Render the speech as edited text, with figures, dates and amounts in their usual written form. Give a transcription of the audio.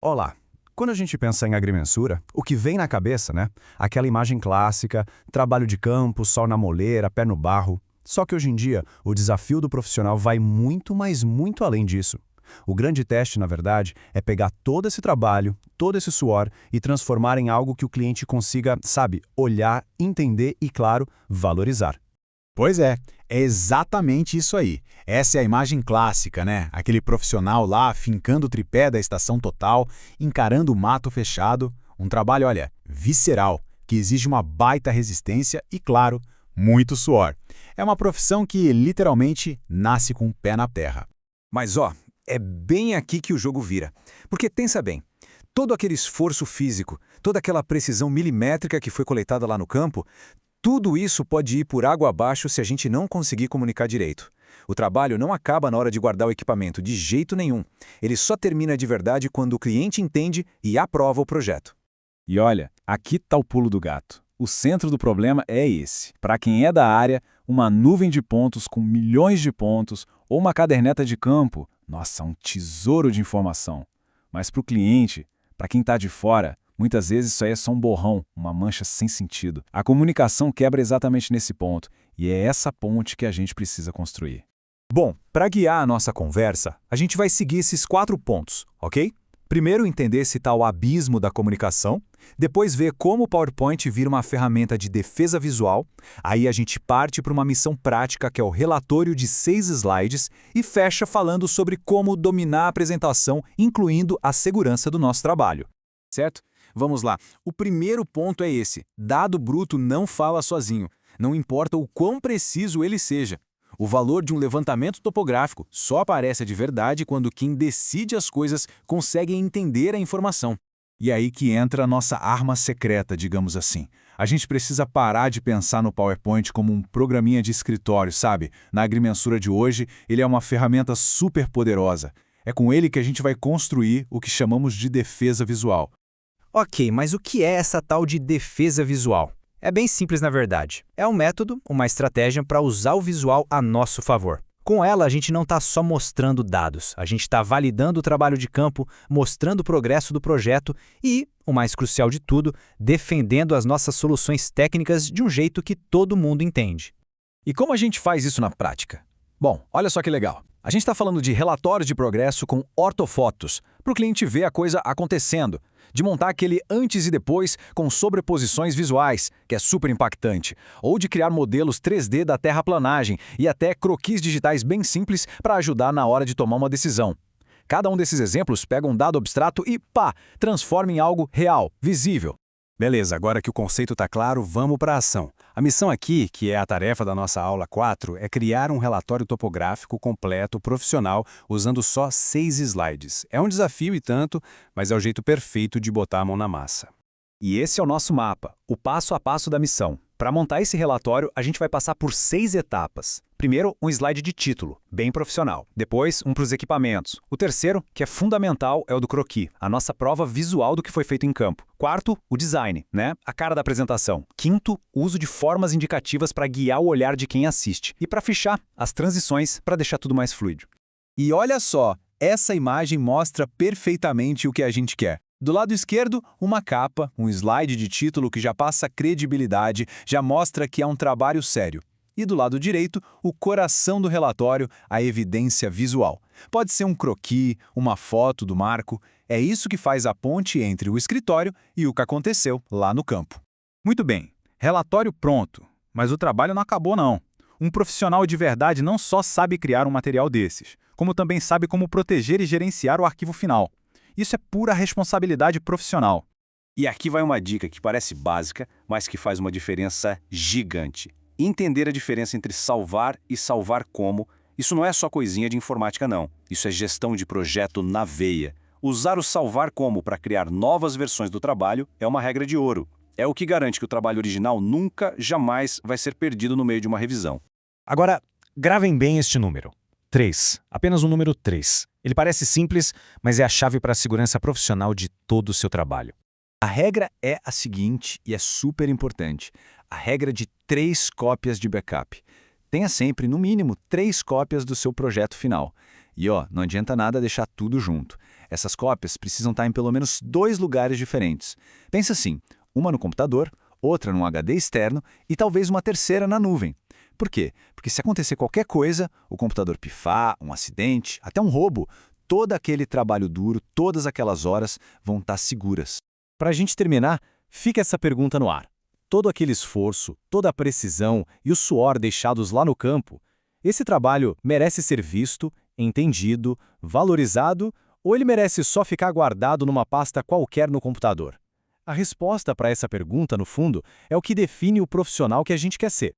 Olá! Quando a gente pensa em agrimensura, o que vem na cabeça, né? Aquela imagem clássica, trabalho de campo, sol na moleira, pé no barro. Só que hoje em dia, o desafio do profissional vai muito, mas muito além disso. O grande teste, na verdade, é pegar todo esse trabalho, todo esse suor e transformar em algo que o cliente consiga, sabe, olhar, entender e, claro, valorizar. Pois é exatamente isso aí. Essa é a imagem clássica, né? Aquele profissional lá fincando o tripé da estação total, encarando o mato fechado. Um trabalho, olha, visceral, que exige uma baita resistência e, claro, muito suor. É uma profissão que, literalmente, nasce com o pé na terra. Mas ó, é bem aqui que o jogo vira. Porque pensa bem, todo aquele esforço físico, toda aquela precisão milimétrica que foi coletada lá no campo, tudo isso pode ir por água abaixo se a gente não conseguir comunicar direito. O trabalho não acaba na hora de guardar o equipamento, de jeito nenhum. Ele só termina de verdade quando o cliente entende e aprova o projeto. E olha, aqui está o pulo do gato. O centro do problema é esse. Para quem é da área, uma nuvem de pontos com milhões de pontos ou uma caderneta de campo, nossa, um tesouro de informação. Mas para o cliente, para quem está de fora, muitas vezes isso aí é só um borrão, uma mancha sem sentido. A comunicação quebra exatamente nesse ponto, e é essa ponte que a gente precisa construir. Bom, para guiar a nossa conversa, a gente vai seguir esses 4 pontos, ok? Primeiro, entender esse tal abismo da comunicação. Depois, ver como o PowerPoint vira uma ferramenta de defesa visual. Aí a gente parte para uma missão prática, que é o relatório de 6 slides, e fecha falando sobre como dominar a apresentação, incluindo a segurança do nosso trabalho. Certo? Vamos lá. O primeiro ponto é esse. Dado bruto não fala sozinho. Não importa o quão preciso ele seja. O valor de um levantamento topográfico só aparece de verdade quando quem decide as coisas consegue entender a informação. E aí que entra a nossa arma secreta, digamos assim. A gente precisa parar de pensar no PowerPoint como um programinha de escritório, sabe? Na agrimensura de hoje, ele é uma ferramenta super poderosa. É com ele que a gente vai construir o que chamamos de defesa visual. Ok, mas o que é essa tal de defesa visual? É bem simples na verdade. É um método, uma estratégia para usar o visual a nosso favor. Com ela, a gente não está só mostrando dados, a gente está validando o trabalho de campo, mostrando o progresso do projeto e, o mais crucial de tudo, defendendo as nossas soluções técnicas de um jeito que todo mundo entende. E como a gente faz isso na prática? Bom, olha só que legal. A gente está falando de relatórios de progresso com ortofotos, para o cliente ver a coisa acontecendo, de montar aquele antes e depois com sobreposições visuais, que é super impactante, ou de criar modelos 3D da terraplanagem e até croquis digitais bem simples para ajudar na hora de tomar uma decisão. Cada um desses exemplos pega um dado abstrato e, pá, transforma em algo real, visível. Beleza, agora que o conceito está claro, vamos para a ação. A missão aqui, que é a tarefa da nossa aula 4, é criar um relatório topográfico completo, profissional, usando só 6 slides. É um desafio e tanto, mas é o jeito perfeito de botar a mão na massa. E esse é o nosso mapa, o passo a passo da missão. Para montar esse relatório, a gente vai passar por 6 etapas. Primeiro, um slide de título, bem profissional. Depois, um para os equipamentos. O terceiro, que é fundamental, é o do croquis, a nossa prova visual do que foi feito em campo. Quarto, o design, né? A cara da apresentação. Quinto, o uso de formas indicativas para guiar o olhar de quem assiste. E para fechar, as transições para deixar tudo mais fluido. E olha só, essa imagem mostra perfeitamente o que a gente quer. Do lado esquerdo, uma capa, um slide de título que já passa credibilidade, já mostra que é um trabalho sério. E do lado direito, o coração do relatório, a evidência visual. Pode ser um croquis, uma foto do marco. É isso que faz a ponte entre o escritório e o que aconteceu lá no campo. Muito bem, relatório pronto, mas o trabalho não acabou não. Um profissional de verdade não só sabe criar um material desses, como também sabe como proteger e gerenciar o arquivo final. Isso é pura responsabilidade profissional. E aqui vai uma dica que parece básica, mas que faz uma diferença gigante. Entender a diferença entre salvar e salvar como, isso não é só coisinha de informática não. Isso é gestão de projeto na veia. Usar o salvar como para criar novas versões do trabalho é uma regra de ouro. É o que garante que o trabalho original nunca, jamais vai ser perdido no meio de uma revisão. Agora, gravem bem este número. 3. Apenas o número 3. Ele parece simples, mas é a chave para a segurança profissional de todo o seu trabalho. A regra é a seguinte, e é super importante. A regra de 3 cópias de backup. Tenha sempre, no mínimo, 3 cópias do seu projeto final. E não adianta nada deixar tudo junto. Essas cópias precisam estar em pelo menos 2 lugares diferentes. Pensa assim, uma no computador, outra num HD externo e talvez uma terceira na nuvem. Por quê? Porque se acontecer qualquer coisa, o computador pifar, um acidente, até um roubo, todo aquele trabalho duro, todas aquelas horas vão estar seguras. Para a gente terminar, fica essa pergunta no ar. Todo aquele esforço, toda a precisão e o suor deixados lá no campo, esse trabalho merece ser visto, entendido, valorizado ou ele merece só ficar guardado numa pasta qualquer no computador? A resposta para essa pergunta, no fundo, é o que define o profissional que a gente quer ser.